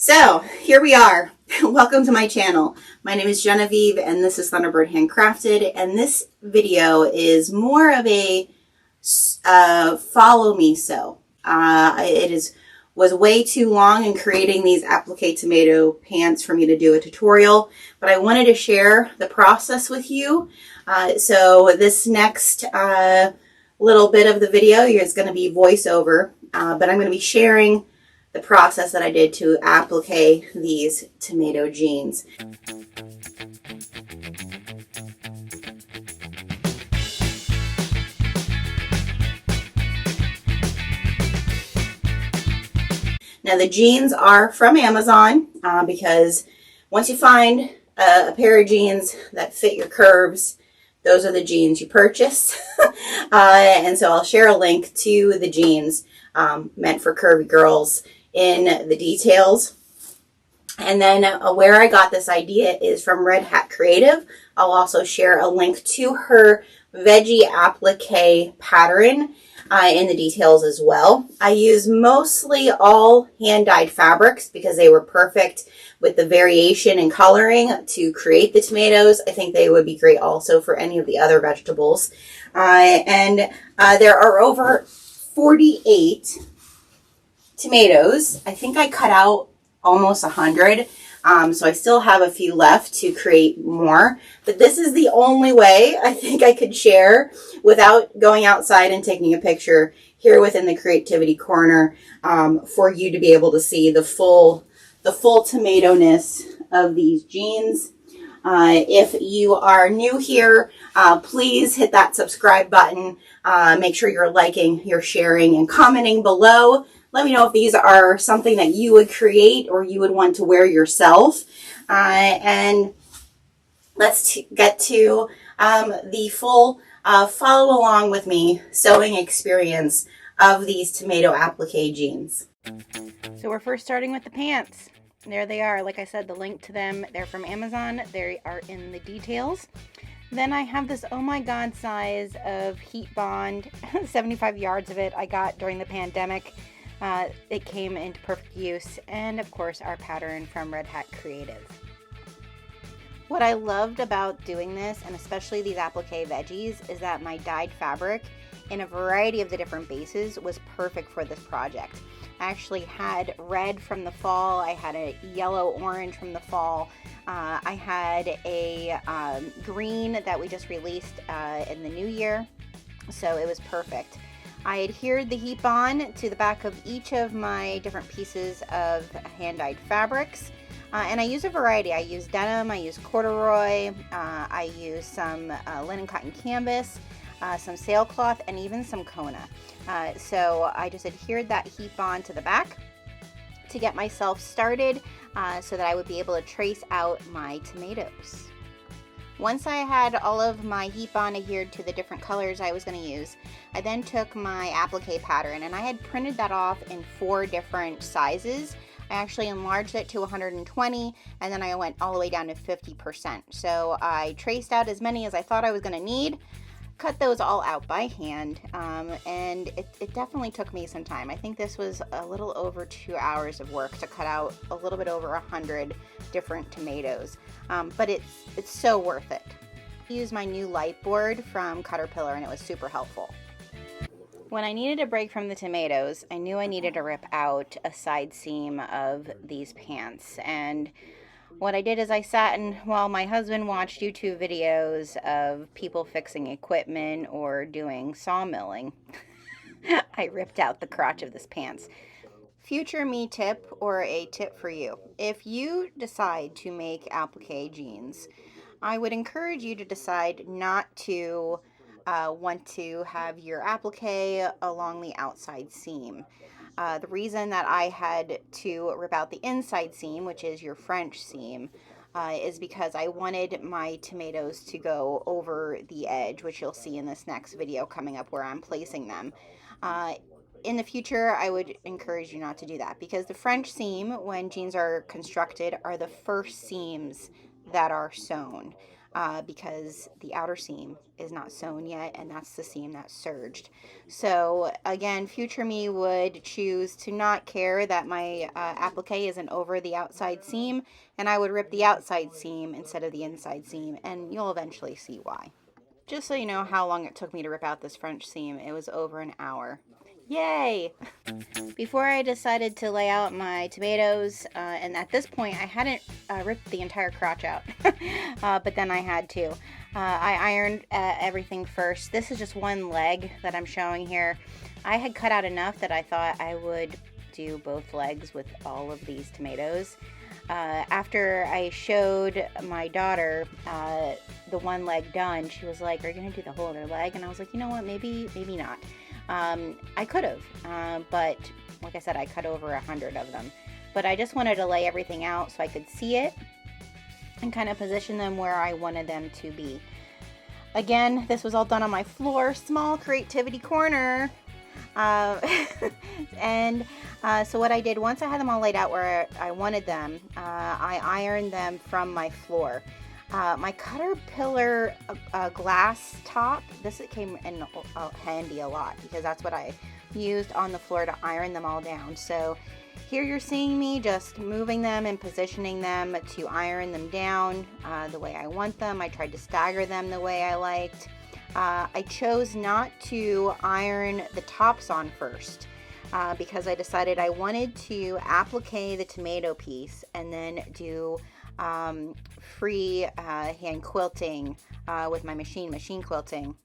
So here we are. Welcome to my channel. My name is Genevieve and this is Thunderbird HandCrafted, and this video is more of a follow me sew. Was way too long in creating these applique tomato pants for me to do a tutorial, but I wanted to share the process with you. So this next little bit of the video is going to be voiceover, but I'm going to be sharing the process that I did to applique these tomato jeans. Now the jeans are from Amazon because once you find a pair of jeans that fit your curves, those are the jeans you purchase. And so I'll share a link to the jeans meant for curvy girls in the details. And then where I got this idea is from Red Hat Creative. I'll also share a link to her veggie applique pattern in the details as well. I use mostly all hand-dyed fabrics because they were perfect with the variation in coloring to create the tomatoes. I think they would be great also for any of the other vegetables. And there are over 48 tomatoes. I think I cut out almost 100. So I still have a few left to create more, but this is the only way I think I could share without going outside and taking a picture here within the creativity corner for you to be able to see the full tomato-ness of these jeans. If you are new here, please hit that subscribe button. Make sure you're liking, you're sharing, and commenting below. Let me know if these are something that you would create or you would want to wear yourself. And let's get to the full follow along with me sewing experience of these tomato applique jeans. So we're first starting with the pants. There they are. Like I said, the link to them, they're from Amazon. They are in the details. Then I have this oh my god size of heat bond, 75 yards of it I got during the pandemic. It came into perfect use, and of course our pattern from Red Hat Creative. What I loved about doing this, and especially these applique veggies, is that my dyed fabric in a variety of the different bases was perfect for this project. I actually had red from the fall, I had a yellow-orange from the fall, I had a green that we just released in the new year, so it was perfect. I adhered the heat bond to the back of each of my different pieces of hand-dyed fabrics, and I use a variety. I use denim, I use corduroy, I use some linen cotton canvas, some sailcloth, and even some Kona. So I just adhered that heat bond to the back to get myself started so that I would be able to trace out my tomatoes. Once I had all of my heat bond adhered to the different colors I was going to use, I then took my applique pattern, and I had printed that off in 4 different sizes. I actually enlarged it to 120, and then I went all the way down to 50%. So I traced out as many as I thought I was going to need, cut those all out by hand, and it definitely took me some time. I think this was a little over 2 hours of work to cut out a little bit over 100 different tomatoes, but it's so worth it. I used my new light board from Caterpillar, and it was super helpful. When I needed a break from the tomatoes, I knew I needed to rip out a side seam of these pants, and what I did is I sat and while my husband watched YouTube videos of people fixing equipment or doing sawmilling, I ripped out the crotch of this pants. Future me tip, or a tip for you. If you decide to make applique jeans, I would encourage you to decide not to want to have your applique along the outside seam. The reason that I had to rip out the inside seam, which is your French seam, is because I wanted my tomatoes to go over the edge, which you'll see in this next video coming up where I'm placing them. In the future, I would encourage you not to do that because the French seam, when jeans are constructed, are the first seams that are sewn. because the outer seam is not sewn yet, and that's the seam that's serged. So again, future me would choose to not care that my applique isn't over the outside seam, and I would rip the outside seam instead of the inside seam, and you'll eventually see why. Just so you know how long it took me to rip out this French seam, it was over an hour. Yay! Before I decided to lay out my tomatoes, and at this point I hadn't ripped the entire crotch out, but then I had to. I ironed everything first. This is just one leg that I'm showing here. I had cut out enough that I thought I would do both legs with all of these tomatoes. After I showed my daughter the one leg done, she was like, "Are you going to do the whole other leg?" And I was like, you know what, maybe not. I could have, but like I said, I cut over 100 of them. But I just wanted to lay everything out so I could see it and kind of position them where I wanted them to be. Again, this was all done on my floor, small creativity corner. And so what I did, once I had them all laid out where I wanted them, I ironed them from my floor. My Caterpillar glass top, this came in handy a lot because that's what I used on the floor to iron them all down. So here you're seeing me just moving them and positioning them to iron them down the way I want them. I tried to stagger them the way I liked. I chose not to iron the tops on first because I decided I wanted to applique the tomato piece and then do free hand quilting with my machine quilting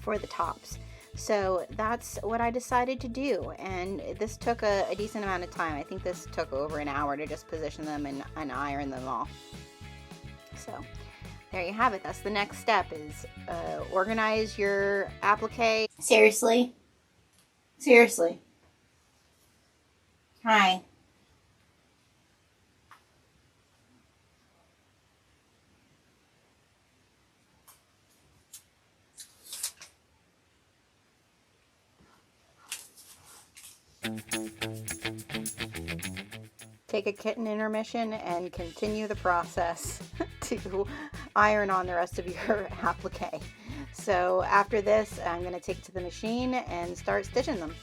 for the tops. So that's what I decided to do, and this took a decent amount of time. I think this took over an hour to just position them and iron them all. So there you have it. That's the next step, is organize your applique. Seriously? Hi. Take a kitten intermission and continue the process to iron on the rest of your applique. So after this, I'm going to take it to the machine and start stitching them.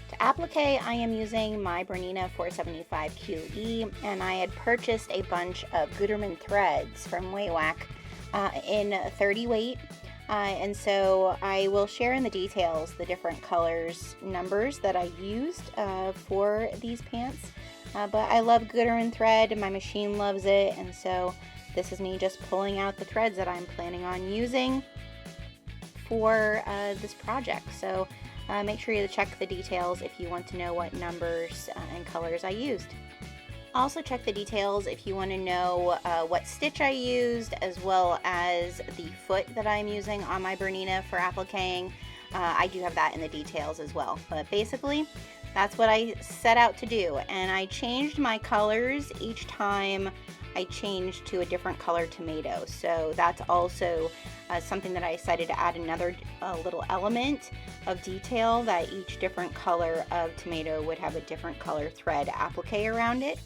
To applique, I am using my Bernina 475 QE, and I had purchased a bunch of Gutermann threads from Waywack in 30 weight. And so I will share in the details the different colors, numbers that I used for these pants. But I love Gutermann thread, my machine loves it, and so this is me just pulling out the threads that I'm planning on using for this project. So make sure you check the details if you want to know what numbers and colors I used. Also check the details if you want to know what stitch I used, as well as the foot that I'm using on my Bernina for appliquing. I do have that in the details as well. But basically, that's what I set out to do. And I changed my colors each time I changed to a different color tomato. So that's also something that I decided to add another little element of detail, that each different color of tomato would have a different color thread applique around it.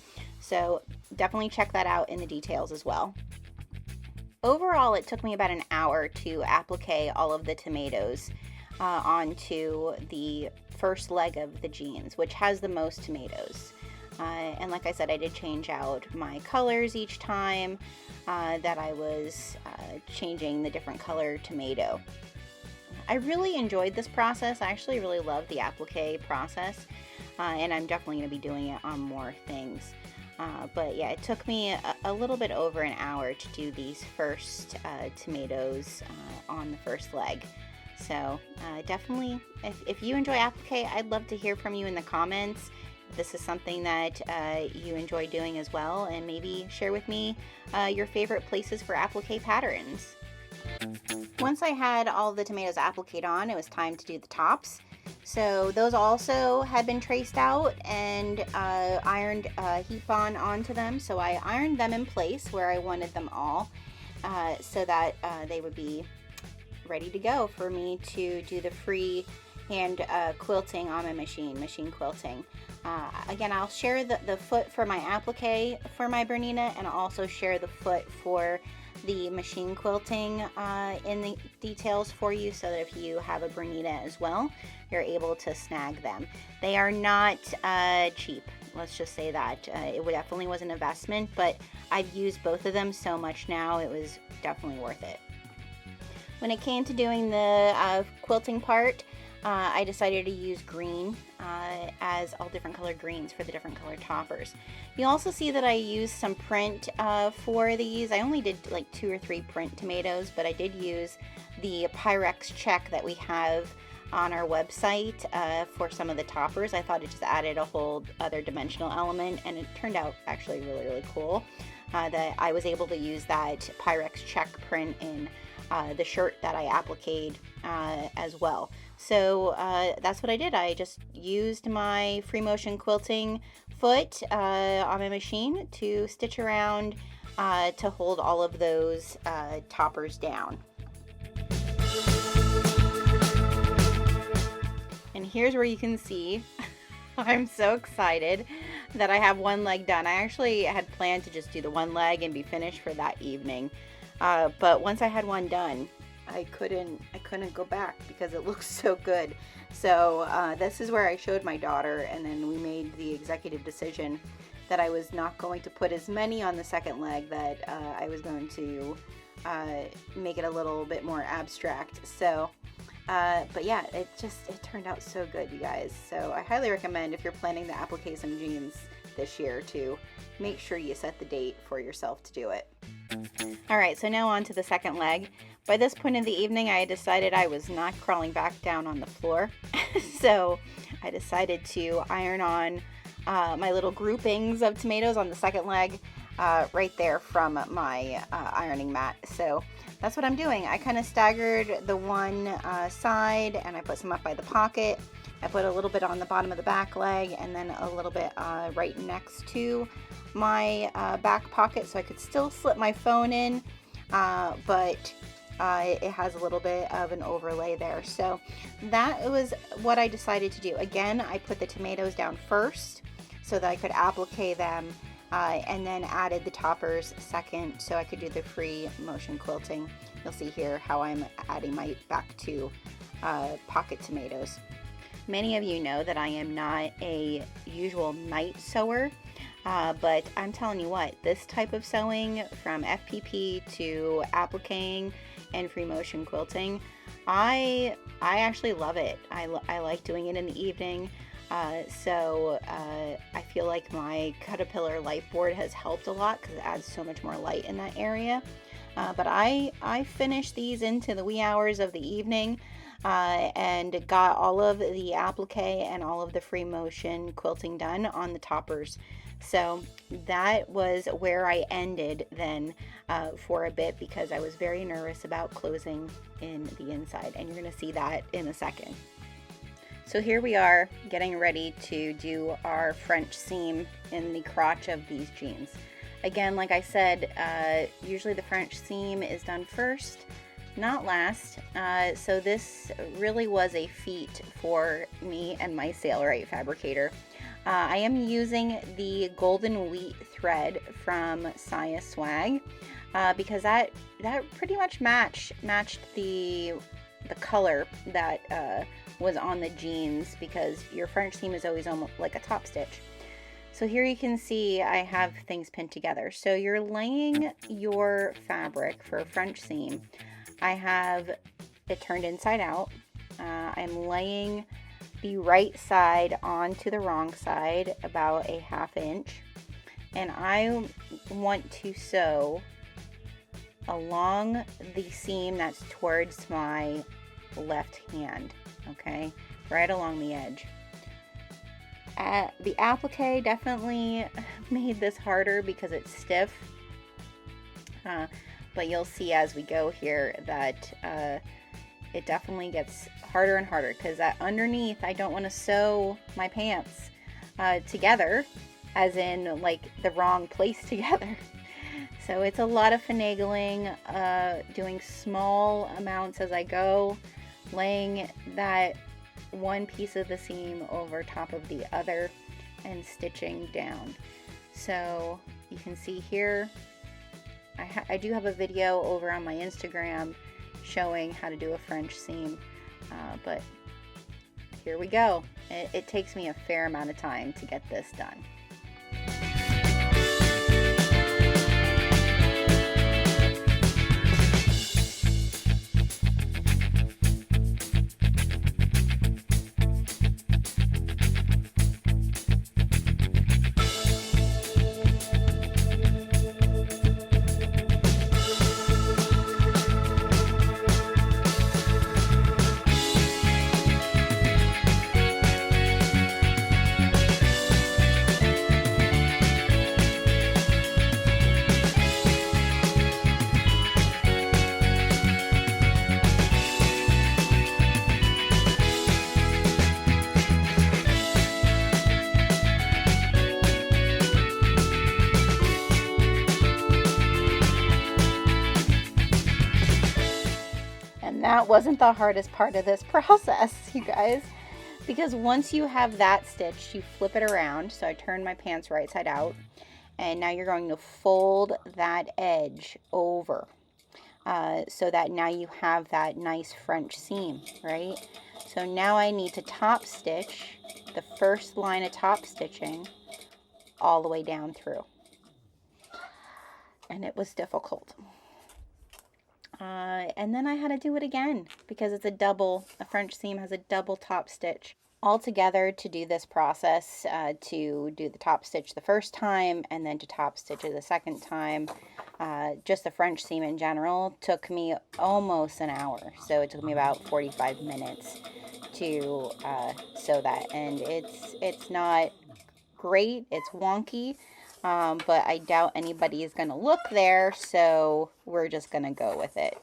So definitely check that out in the details as well. Overall, it took me about an hour to applique all of the tomatoes onto the first leg of the jeans, which has the most tomatoes. And like I said, I did change out my colors each time that I was changing the different color tomato. I really enjoyed this process. I actually really love the applique process, and I'm definitely going to be doing it on more things. But yeah, it took me a little bit over an hour to do these first tomatoes on the first leg. So definitely, if you enjoy applique, I'd love to hear from you in the comments. If this is something that you enjoy doing as well, and maybe share with me your favorite places for applique patterns. Once I had all the tomatoes appliqued on, it was time to do the tops. So those also had been traced out and ironed heat bond onto them. So I ironed them in place where I wanted them all, so that they would be ready to go for me to do the free hand quilting on my machine quilting. Again, I'll share the foot for my applique for my Bernina, and I'll also share the foot for the machine quilting in the details for you, so that if you have a Bernita as well, you're able to snag them. They are not cheap, let's just say that. It definitely was an investment, but I've used both of them so much now, it was definitely worth it. When it came to doing the quilting part, I decided to use green as all different colored greens for the different colored toppers. You also see that I used some print for these. I only did like 2 or 3 print tomatoes, but I did use the Pyrex check that we have on our website for some of the toppers. I thought it just added a whole other dimensional element, and it turned out actually really, really cool that I was able to use that Pyrex check print in the shirt that I appliqued as well. So that's what I did. I just used my free motion quilting foot on my machine to stitch around to hold all of those toppers down. And here's where you can see I'm so excited that I have one leg done. I actually had planned to just do the one leg and be finished for that evening. But once I had one done, I couldn't go back because it looks so good. So this is where I showed my daughter, and then we made the executive decision that I was not going to put as many on the second leg, that I was going to make it a little bit more abstract. So but yeah, it turned out so good, you guys. So I highly recommend, if you're planning to applique some jeans this year, to make sure you set the date for yourself to do it. Alright, so now on to the second leg. By this point in the evening, I decided I was not crawling back down on the floor. So I decided to iron on my little groupings of tomatoes on the second leg right there from my ironing mat. So that's what I'm doing. I kind of staggered the one side, and I put some up by the pocket. I put a little bit on the bottom of the back leg, and then a little bit right next to my back pocket, so I could still slip my phone in, but it has a little bit of an overlay there. So that was what I decided to do. Again, I put the tomatoes down first so that I could applique them, and then added the toppers second so I could do the free motion quilting. You'll see here how I'm adding my back two pocket tomatoes. Many of you know that I am not a usual night sewer, but I'm telling you what, this type of sewing, from FPP to appliquing and free motion quilting, I actually love it. I like doing it in the evening. So I feel like my Caterpillar light board has helped a lot because it adds so much more light in that area. But I finished these into the wee hours of the evening, and got all of the applique and all of the free motion quilting done on the toppers. So that was where I ended then for a bit, because I was very nervous about closing in the inside, and you're going to see that in a second. So here we are getting ready to do our French seam in the crotch of these jeans. Again, like I said, usually the French seam is done first, not last. So this really was a feat for me and my Sailrite fabricator. I am using the golden wheat thread from Saya Swag because that pretty much matched the color that was on the jeans, because your French seam is always almost like a top stitch. So here you can see I have things pinned together. So you're laying your fabric for a French seam. I have it turned inside out. I'm laying the right side onto the wrong side about a 1/2 inch, and I want to sew along the seam that's towards my left hand, okay, right along the edge. The applique definitely made this harder because it's stiff, but you'll see as we go here that it definitely gets harder and harder, because underneath I don't want to sew my pants together, as in like the wrong place together. So it's a lot of finagling, doing small amounts as I go, laying that one piece of the seam over top of the other and stitching down. So you can see here I do have a video over on my Instagram showing how to do a French seam, but here we go. It takes me a fair amount of time to get this done. That wasn't the hardest part of this process, you guys, because once you have that stitched, you flip it around. So I turned my pants right side out, and now you're going to fold that edge over so that now you have that nice French seam, right? So now I need to top stitch the first line of top stitching all the way down through, and it was difficult. And then I had to do it again because it's a French seam has a double top stitch. Altogether, to do this process, to do the top stitch the first time and then to top stitch it the second time, just the French seam in general, took me almost an hour. So it took me about 45 minutes to sew that. And it's not great, it's wonky. But I doubt anybody is going to look there, so we're just going to go with it.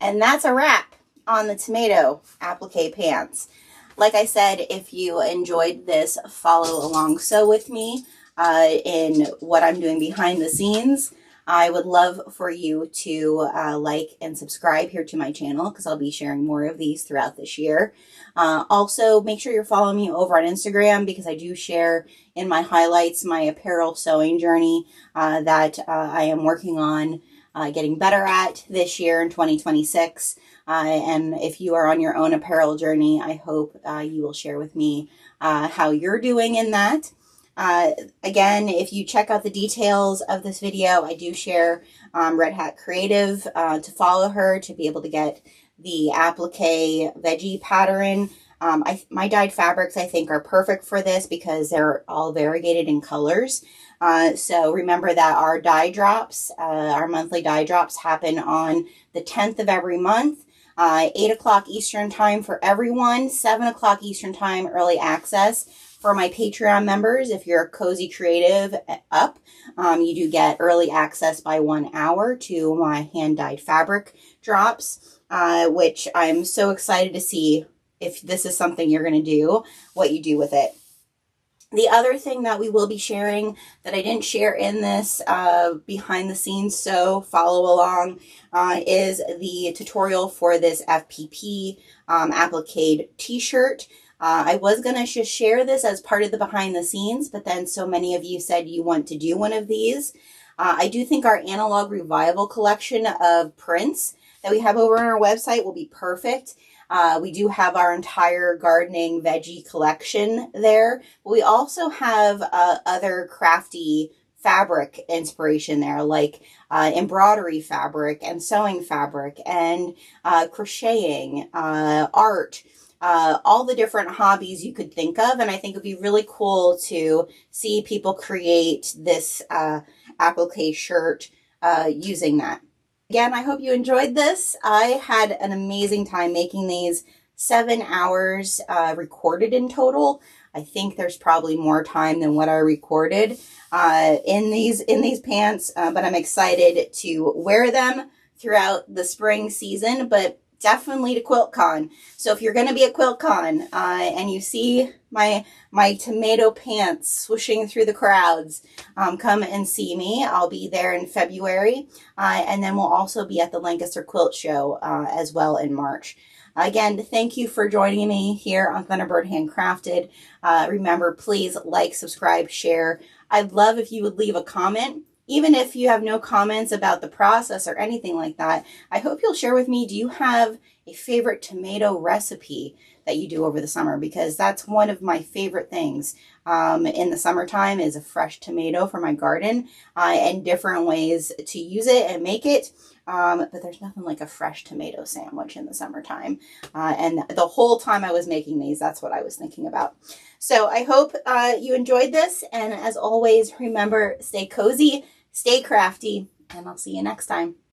And that's a wrap on the tomato applique pants. Like I said, if you enjoyed this, follow along sew with me in what I'm doing behind the scenes. I would love for you to like and subscribe here to my channel because I'll be sharing more of these throughout this year. Also, make sure you're following me over on Instagram because I do share in my highlights my apparel sewing journey that I am working on getting better at this year in 2026. And if you are on your own apparel journey, I hope you will share with me how you're doing in that. Again, if you check out the details of this video, I do share Red Hat Creative to follow her to be able to get the applique veggie pattern. My dyed fabrics, I think, are perfect for this because they're all variegated in colors. So remember that our dye drops, our monthly dye drops happen on the 10th of every month. 8 o'clock Eastern time for everyone, 7 o'clock Eastern time early access. For my Patreon members, if you're a Cozy Creative up, you do get early access by 1 hour to my hand-dyed fabric drops, which I'm so excited to see if this is something you're going to do, what you do with it. The other thing that we will be sharing that I didn't share in this behind the scenes, so follow along, is the tutorial for this FPP applique t-shirt. I was going to just share this as part of the behind the scenes, but then so many of you said you want to do one of these. I do think our analog revival collection of prints that we have over on our website will be perfect. We do have our entire gardening veggie collection there, but we also have other crafty fabric inspiration there, like embroidery fabric and sewing fabric and crocheting, art, all the different hobbies you could think of. And I think it'd be really cool to see people create this applique shirt using that. Again, I hope you enjoyed this. I had an amazing time making these. 7 hours recorded in total. I think there's probably more time than what I recorded in these pants, but I'm excited to wear them throughout the spring season. But definitely to QuiltCon. So if you're going to be at QuiltCon and you see my tomato pants swooshing through the crowds, come and see me. I'll be there in February, and then we'll also be at the Lancaster Quilt Show as well in March. Again, thank you for joining me here on Thunderbird HandCrafted. Remember, please like, subscribe, share. I'd love if you would leave a comment. Even if you have no comments about the process or anything like that, I hope you'll share with me, do you have a favorite tomato recipe that you do over the summer? Because that's one of my favorite things in the summertime is a fresh tomato for my garden and different ways to use it and make it. But there's nothing like a fresh tomato sandwich in the summertime. And the whole time I was making these, that's what I was thinking about. So I hope you enjoyed this. And as always, remember, stay cozy, stay crafty, and I'll see you next time.